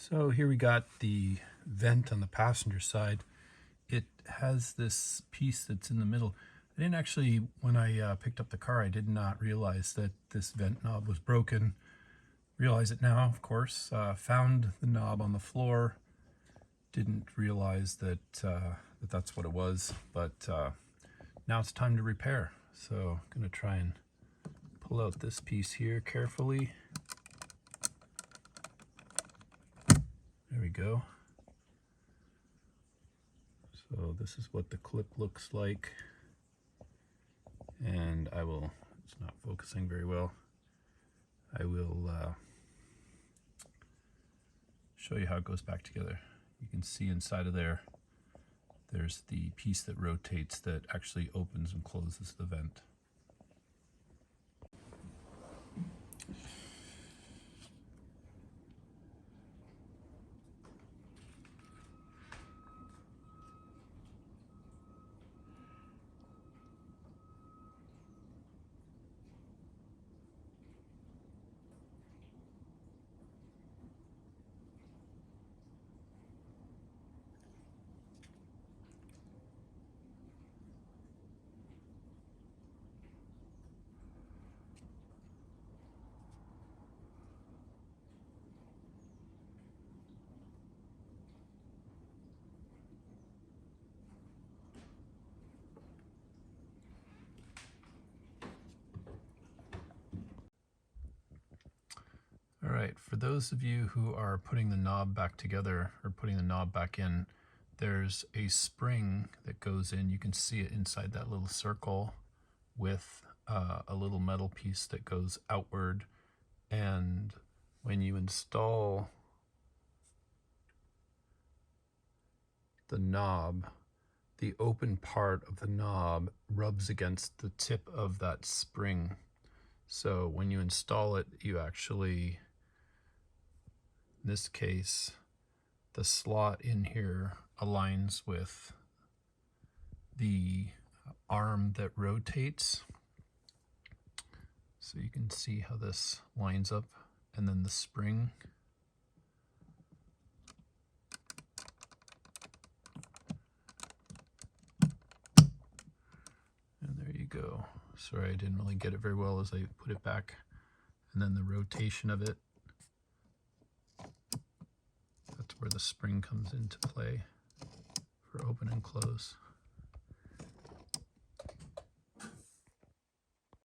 So here we got the vent on the passenger side. It has this piece that's in the middle. I didn't actually, when I picked up the car, I did not realize that this vent knob was broken. Realize it now, of course. Found the knob on the floor. Didn't realize that, that's what it was, but now it's time to repair. So I'm going to try and pull out this piece here carefully. There we go. So this is what the clip looks like. And it's not focusing very well. I will show you how it goes back together. You can see inside of there's the piece that rotates that actually opens and closes the vent. All right, for those of you who are putting the knob back together or putting the knob back in, there's a spring that goes in. You can see it inside that little circle with a little metal piece that goes outward. And when you install the knob, the open part of the knob rubs against the tip of that spring. So when you install it, you actually, in this case, the slot in here aligns with the arm that rotates. So you can see how this lines up, and then the spring. And there you go. Sorry, I didn't really get it very well as I put it back. And then the rotation of it. That's where the spring comes into play for open and close.